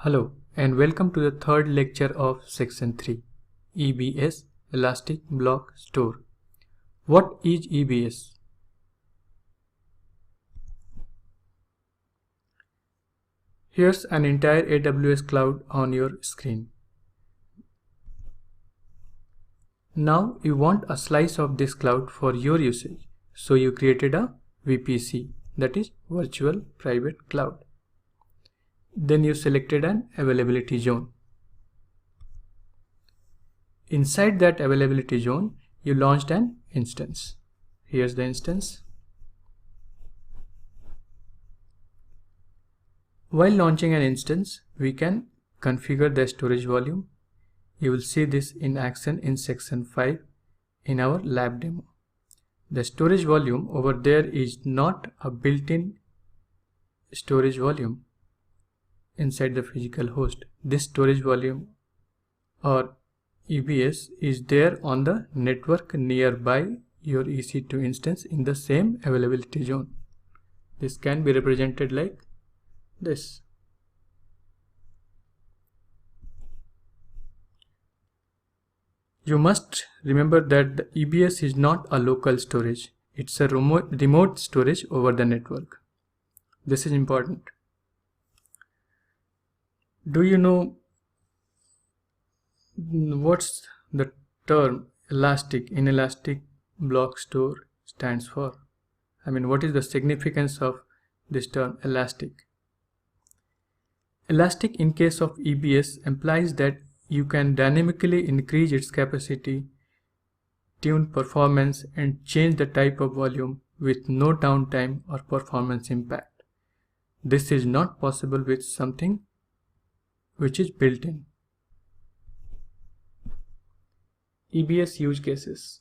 Hello and welcome to the third lecture of section 3, EBS, Elastic Block Store. What is EBS? Here's an entire AWS cloud on your screen. Now you want a slice of this cloud for your usage, so you created a VPC, that is Virtual Private Cloud. Then you selected an availability zone. Inside that availability zone, you launched an instance. Here's the instance. While launching an instance, we can configure the storage volume. You will see this in action in section 5 in our lab demo. The storage volume over there is not a built-in storage volume inside the physical host. This storage volume or EBS is there on the network nearby your EC2 instance in the same availability zone. This can be represented like this. You must remember that the EBS is not a local storage. It's a remote storage over the network. This is important. Do you know what's the term elastic, inelastic block store stands for? What is the significance of this term elastic? Elastic in case of EBS implies that you can dynamically increase its capacity, tune performance, and change the type of volume with no downtime or performance impact. This is not possible with something which is built in. EBS use cases.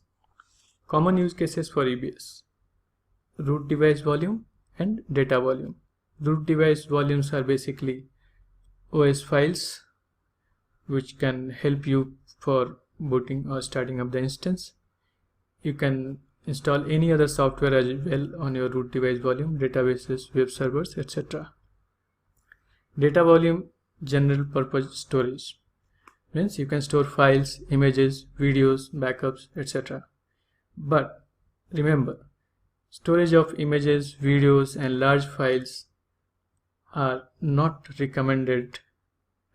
Common use cases for EBS: root device volume and data volume. Root device volumes are basically OS files which can help you for booting or starting up the instance. You can install any other software as well on your root device volume, databases, web servers, etc. Data volume, general purpose storage, means you can store files, images, videos, backups, etc. But remember, storage of images, videos, and large files are not recommended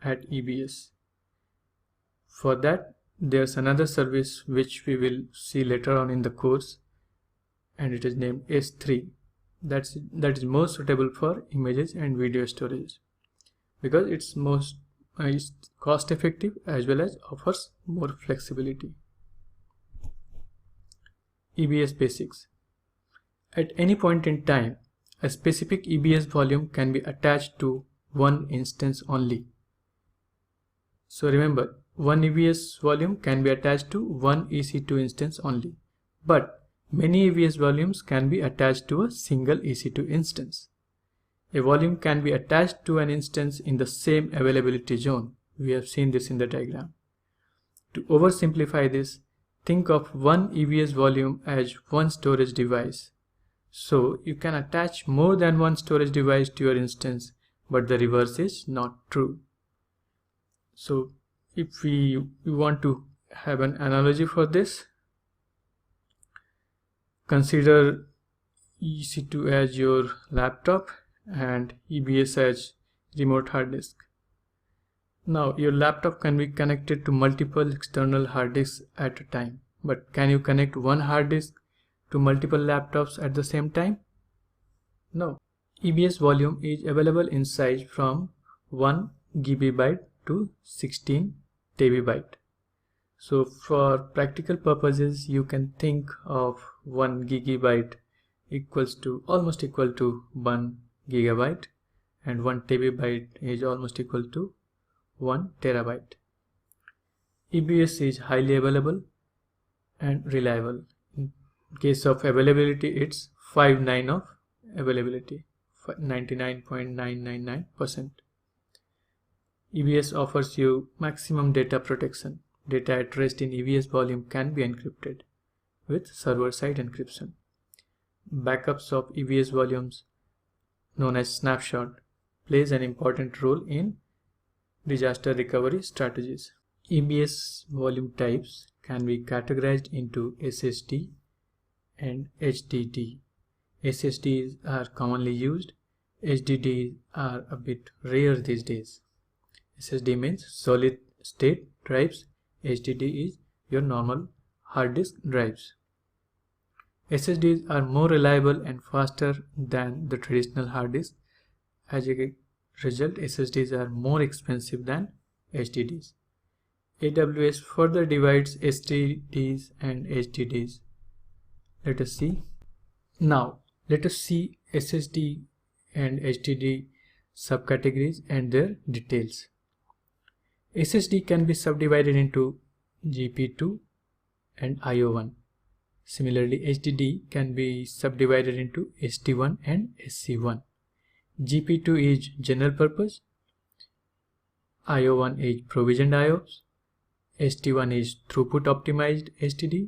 at EBS. For that, there's another service which we will see later on in the course, and it is named S3. That is most suitable for images and video storage because it's cost effective as well as offers more flexibility. EBS basics. At any point in time, a specific EBS volume can be attached to one instance only. So remember, one EBS volume can be attached to one EC2 instance only, but many EBS volumes can be attached to a single EC2 instance. A volume can be attached to an instance in the same availability zone. We have seen this in the diagram. To oversimplify this, think of one EBS volume as one storage device. So you can attach more than one storage device to your instance, but the reverse is not true. So if we want to have an analogy for this, consider EC2 as your laptop and EBS as remote hard disk. Now your laptop can be connected to multiple external hard disks at a time, but can you connect one hard disk to multiple laptops at the same time? No. EBS volume is available in size from 1 GB to 16 TB. So for practical purposes, you can think of 1 GB almost equal to 1 GB, and 1 TB is almost equal to 1 TB. EBS is highly available and reliable. In case of availability, it's 5/9 of availability, 99.999%. EBS offers you maximum data protection. Data at rest in EBS volume can be encrypted with server-side encryption. Backups of EBS volumes, known as snapshot, plays an important role in disaster recovery strategies. EBS volume types can be categorized into SSD and HDD. SSDs are commonly used. HDDs are a bit rare these days. SSD means solid state drives. HDD is your normal hard disk drives. SSDs are more reliable and faster than the traditional hard disk. As a result, SSDs are more expensive than HDDs. AWS further divides SSDs and HDDs. Let us see. Now, let us see SSD and HDD subcategories and their details. SSD can be subdivided into GP2 and IO1. Similarly, HDD can be subdivided into ST1 and SC1. GP2 is general purpose, IO1 is provisioned IOPS, ST1 is throughput optimized HDD,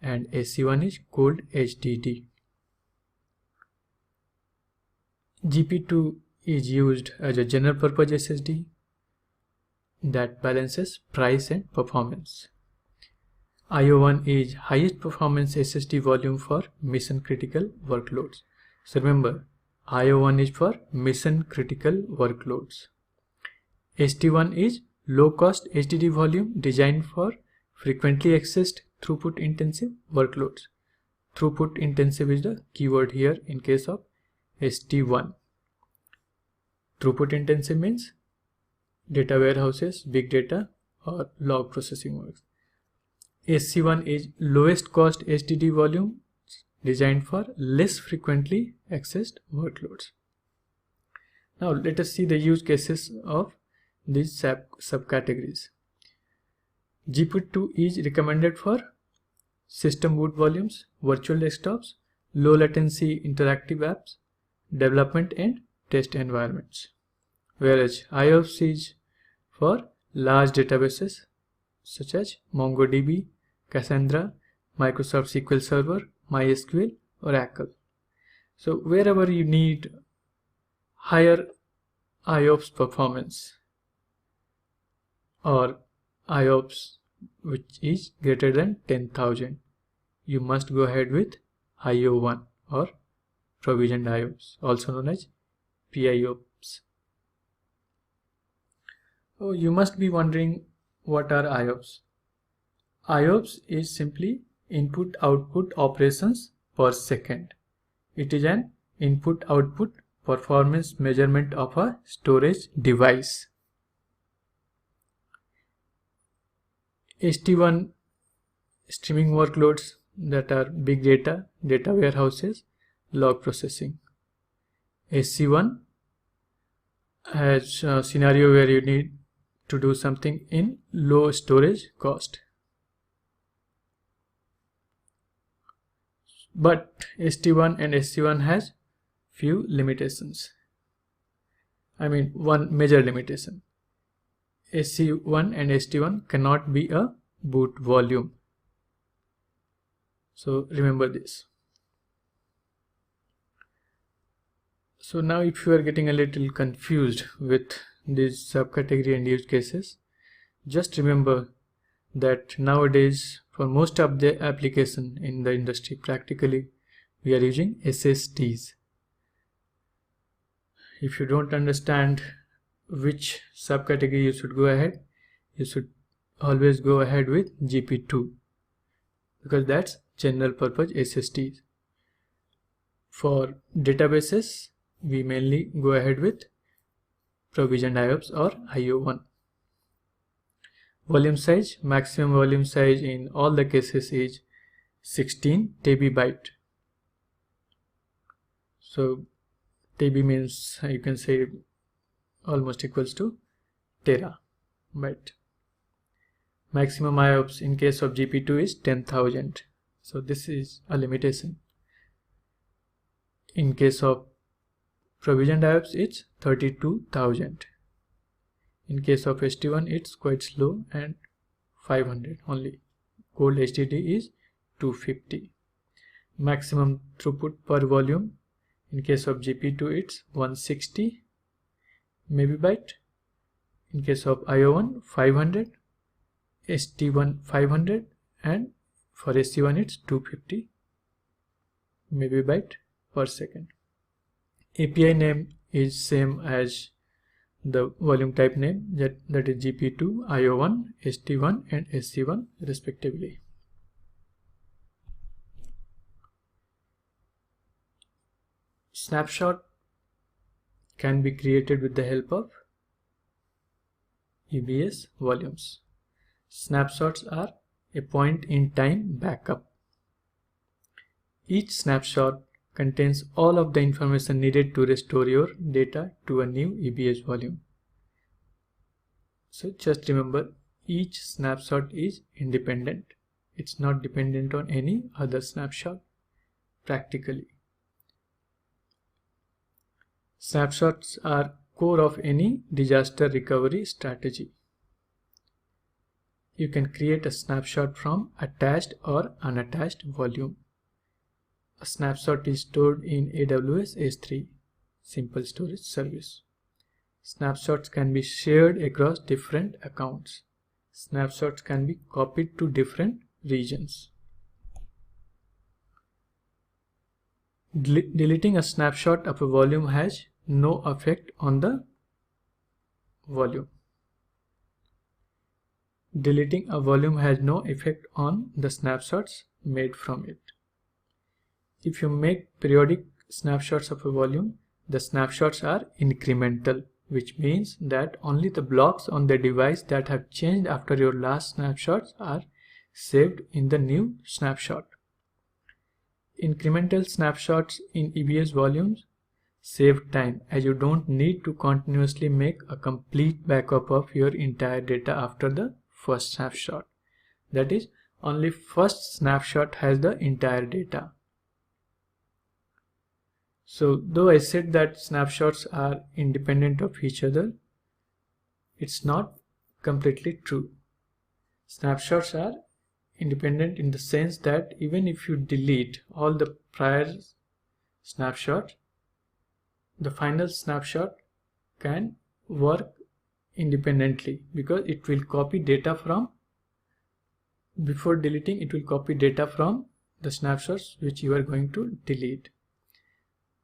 and SC1 is cold HDD. GP2 is used as a general purpose SSD that balances price and performance. IO1 is highest performance SSD volume for mission critical workloads. So remember, IO1 is for mission critical workloads. ST1 is low cost HDD volume designed for frequently accessed throughput intensive workloads. Throughput intensive is the keyword here in case of ST1. Throughput intensive means data warehouses, big data, or log processing works. SC1 is lowest cost HDD volume designed for less frequently accessed workloads. Now let us see the use cases of these subcategories. GP2 is recommended for system boot volumes, virtual desktops, low latency interactive apps, development and test environments. Whereas IOPS is for large databases such as MongoDB, Cassandra, Microsoft SQL Server, MySQL, Oracle. So wherever you need higher IOPS performance or IOPS which is greater than 10,000, you must go ahead with IO1 or provisioned IOPS, also known as PIOPS. Oh, you must be wondering, what are IOPS? IOPS is simply input-output operations per second. It is an input-output performance measurement of a storage device. ST1 streaming workloads that are big data, data warehouses, log processing. SC1 has a scenario where you need to do something in low storage cost. But ST1 and SC1 has few limitations. I mean, one major limitation. SC1 and ST1 cannot be a boot volume. So remember this. So now if you are getting a little confused with these subcategory and use cases, just remember that nowadays for most of the application in the industry, practically we are using SSDs. If you don't understand which subcategory you should go ahead, you should always go ahead with GP2 because that's general purpose SSDs. For databases, we mainly go ahead with provisioned IOPS or IO1. Volume size, maximum volume size in all the cases is 16 TB. So TB means you can say almost equals to terabyte. Maximum IOPS in case of GP2 is 10,000. So this is a limitation. In case of provisioned IOPS, it's 32,000. In case of ST1, it's quite slow and 500 only. Cold HDD is 250. Maximum throughput per volume. In case of GP2, it's 160 MB. In case of IO1, 500, ST1 500, and for SC1 it's 250 MB per second. API name is same as the volume type name, that is GP2, IO1, ST1 and SC1 respectively. Snapshot can be created with the help of EBS volumes. Snapshots are a point in time backup. Each snapshot contains all of the information needed to restore your data to a new EBS volume. So just remember, each snapshot is independent. It's not dependent on any other snapshot practically. Snapshots are core of any disaster recovery strategy. You can create a snapshot from attached or unattached volume. A snapshot is stored in AWS S3, Simple Storage Service. Snapshots can be shared across different accounts. Snapshots can be copied to different regions. Deleting a snapshot of a volume has no effect on the volume. Deleting a volume has no effect on the snapshots made from it. If you make periodic snapshots of a volume, the snapshots are incremental, which means that only the blocks on the device that have changed after your last snapshots are saved in the new snapshot. Incremental snapshots in EBS volumes save time, as you don't need to continuously make a complete backup of your entire data after the first snapshot. That is, only first snapshot has the entire data. So though I said that snapshots are independent of each other, it's not completely true. Snapshots are independent in the sense that even if you delete all the prior snapshots, the final snapshot can work independently, because it will copy data from, before deleting it will copy data from the snapshots which you are going to delete.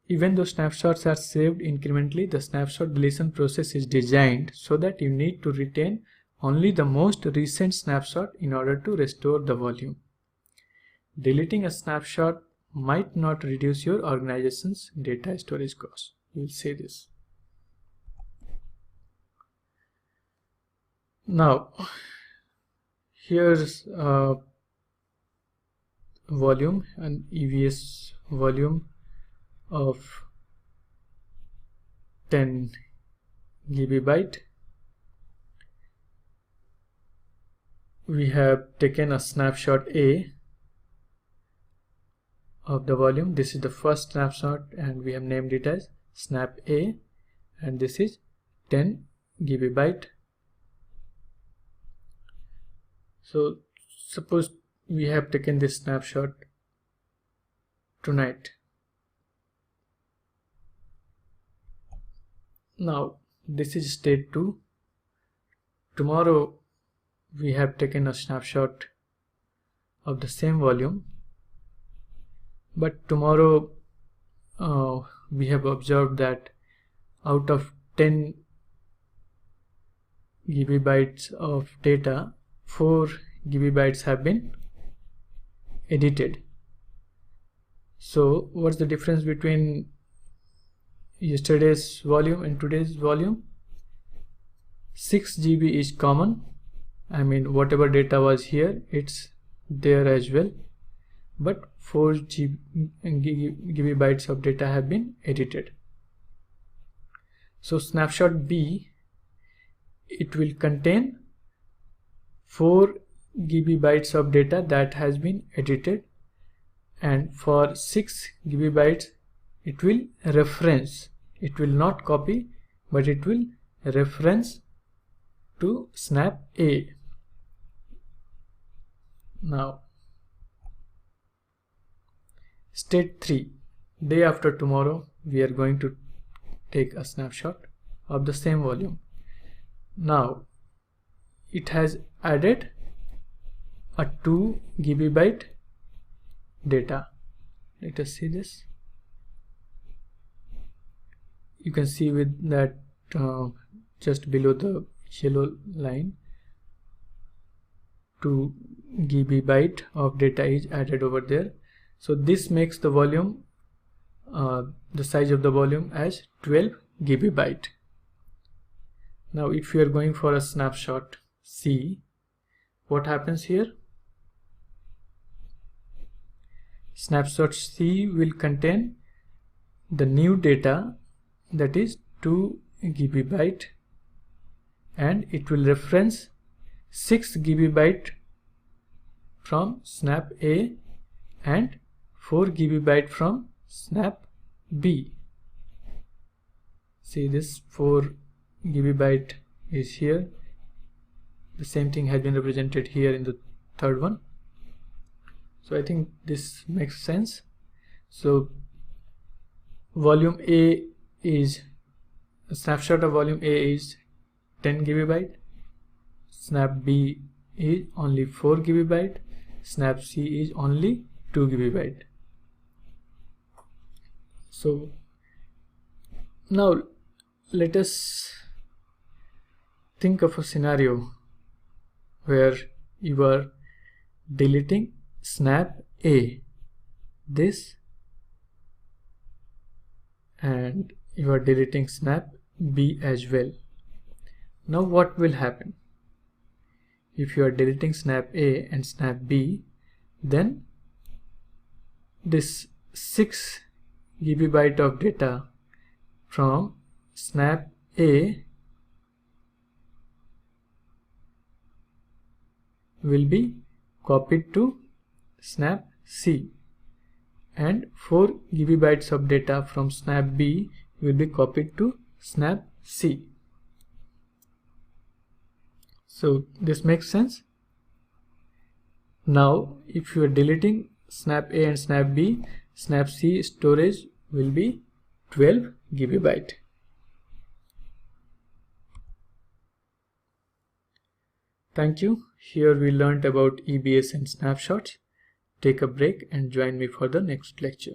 Even though snapshots are saved incrementally, the snapshot deletion process is designed so that you need to retain only the most recent snapshot in order to restore the volume. Deleting a snapshot might not reduce your organization's data storage costs. We'll say this. Now, here's a volume, an EBS volume of 10 GB. We have taken a snapshot A of the volume. This is the first snapshot and we have named it as snap A, and this is 10 GB. So suppose we have taken this snapshot tonight. Now this is state 2. Tomorrow we have taken a snapshot of the same volume, but tomorrow we have observed that out of 10 GB of data, 4 GB have been edited. So what's the difference between yesterday's volume and today's volume? 6 GB is common. I mean, whatever data was here, it's there as well, but 4 GB of data have been edited. So snapshot B, it will contain 4 GB of data that has been edited, and for 6 GB it will reference, it will not copy, but it will reference to snap A. Now state 3, day after tomorrow we are going to take a snapshot of the same volume. Now it has added a 2 GB data. Let us see this. You can see with that just below the yellow line, 2 GB of data is added over there. So this makes the volume, the size of the volume as 12 GB. Now if you are going for a snapshot C, what happens here? Snapshot C will contain the new data, that is 2 GB, and it will reference 6 GB from snap A and 4 GB from snap B. See, this 4 GB is here. The same thing has been represented here in the third one. So I think this makes sense. So volume A is, a snapshot of volume A is 10 GB, snap B is only 4 GB, snap C is only 2 GB. So now let us think of a scenario where you are deleting snap A, this, and you are deleting snap B as well. Now what will happen? If you are deleting snap A and snap B, then this 6 GB of data from snap A will be copied to snap C, and 4 GB of data from snap B will be copied to snap C. So this makes sense. Now if you are deleting snap A and snap B, snap C storage will be 12 GB. Thank you. Here we learned about EBS and snapshots. Take a break and join me for the next lecture.